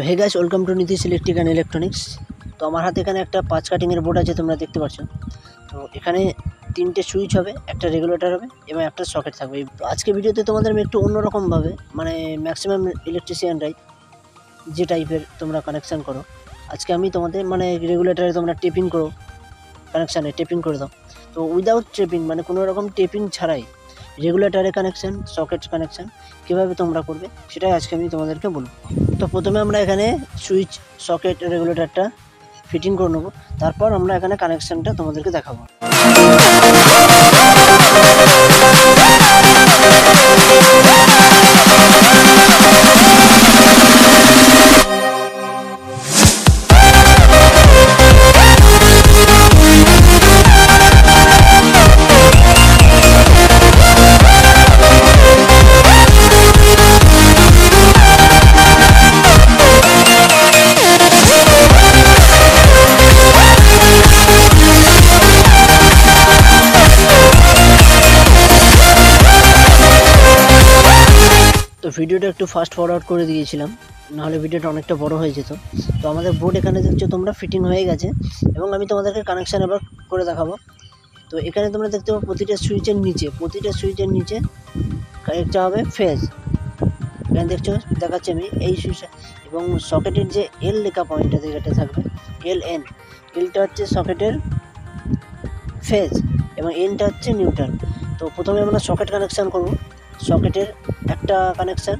Hey guys, welcome to Nitish electric and electronics. তো আমার হাতে এখানে একটা 5 কাটিংয়ের বোর্ড আছে, তোমরা দেখতে পাচ্ছ। তো এখানে 3টে সুইচ হবে, একটা রেগুলেটর হবে এবং একটা সকেট থাকবে। তো আজকে ভিডিওতে তোমাদের আমি একটু অন্যরকমভাবে, মানে ম্যাক্সিমাম ইলেকট্রিশিয়ানরাই যে টাইপের তোমরা কানেকশান করো, আজকে আমি তোমাদের মানে রেগুলেটারে তোমরা টেপিং করো, কানেকশানে টেপিং করে দাও। তো উইদাউট টেপিং, মানে কোনো রকম টেপিং ছাড়াই রেগুলেটারে কানেকশান, সকেট কানেকশান কীভাবে তোমরা করবে সেটাই আজকে আমি তোমাদেরকে বলবো। তো প্রথমে আমরা এখানে সুইচ, সকেট, রেগুলেটরটা ফিটিং করে নেবো, তারপর আমরা এখানে কানেকশানটা তোমাদেরকে দেখাবো। তো ভিডিওটা একটু ফাস্ট ফরওয়ার্ড করে দিয়েছিলাম, নাহলে ভিডিওটা অনেকটা বড় হয়ে যেত। তো আমাদের বোর্ড এখানে দেখছো তোমরা ফিটিং হয়ে গেছে এবং আমি তোমাদেরকে কানেকশান এবার করে দেখাবো। তো এখানে তোমরা দেখতে পাবো প্রতিটা সুইচের নিচে একটা হবে ফেজ। এখানে দেখছো দেখাচ্ছি আমি এই সুইচটা, এবং সকেটের যে এল লেখা পয়েন্টটা এটা থাকবে LN। এলটা হচ্ছে সকেটের ফেজ এবং এনটা হচ্ছে নিউট্রাল। তো প্রথমে আমরা সকেট কানেকশান করব। সকেটের একটা কানেকশান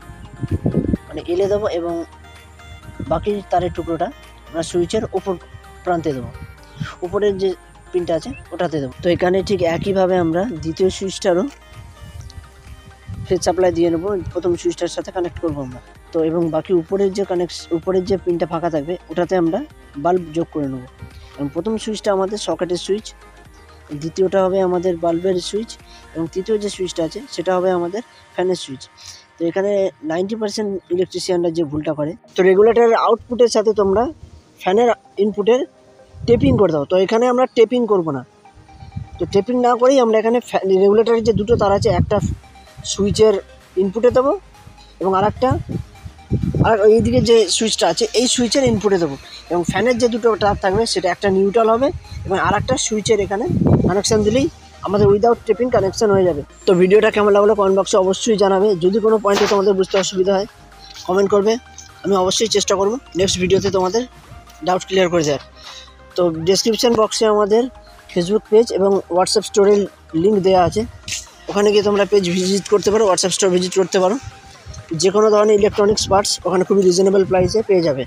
মানে এলে দেবো এবং বাকি তারের টুকরোটা আমরা সুইচের উপর প্রান্তে দেবো, উপরের যে পিনটা আছে ওটাতে দেবো। তো এখানে ঠিক একইভাবে আমরা দ্বিতীয় সুইচটারও ফেজ সাপ্লাই দিয়ে নেবো, প্রথম সুইচটার সাথে কানেক্ট করবো আমরা। তো এবং বাকি উপরের যে পিনটা ফাঁকা থাকবে ওটাতে আমরা বাল্ব যোগ করে নেবো। এবং প্রথম সুইচটা আমাদের সকেটের সুইচ, দ্বিতীয়টা হবে আমাদের বাল্বের সুইচ, এবং তৃতীয় যে সুইচটা আছে সেটা হবে আমাদের ফ্যানের সুইচ। তো এখানে 90% ইলেকট্রিশিয়ানরা যে ভুলটা করে, তো রেগুলেটরের আউটপুটের সাথে তোমরা ফ্যানের ইনপুটের টেপিং করে দাও। তো এখানে আমরা টেপিং করব না, তো টেপিং না করেই আমরা এখানে রেগুলেটরের যে দুটো তার আছে, একটা সুইচের ইনপুটে দেবো এবং আর এইদিকে যে সুইচটা আছে এই সুইচের ইনপুটে দেবো, এবং ফ্যানের যে দুটো তার থাকবে সেটা একটা নিউট্রাল হবে এবং আর একটা সুইচের এখানে কানেকশান দিলেই আমাদের উইদাউট টেপিং কানেকশান হয়ে যাবে। তো ভিডিওটা কেমন লাগলো কমেন্ট বক্সে অবশ্যই জানাবে। যদি কোনো পয়েন্টে তোমাদের বুঝতে অসুবিধা হয় কমেন্ট করবে, আমি অবশ্যই চেষ্টা করব নেক্সট ভিডিওতে তোমাদের ডাউট ক্লিয়ার করে দেওয়ার। তো ডেসক্রিপশান বক্সে আমাদের ফেসবুক পেজ এবং হোয়াটসঅ্যাপ স্টোরের লিঙ্ক দেওয়া আছে, ওখানে গিয়ে তোমরা পেজ ভিজিট করতে পারো, হোয়াটসঅ্যাপ স্টোর ভিজিট করতে পারো। যে কোনো ধরনের ইলেকট্রনিক্স পার্টস ওখানে খুবই রিজনেবল প্রাইসে পেয়ে যাবে।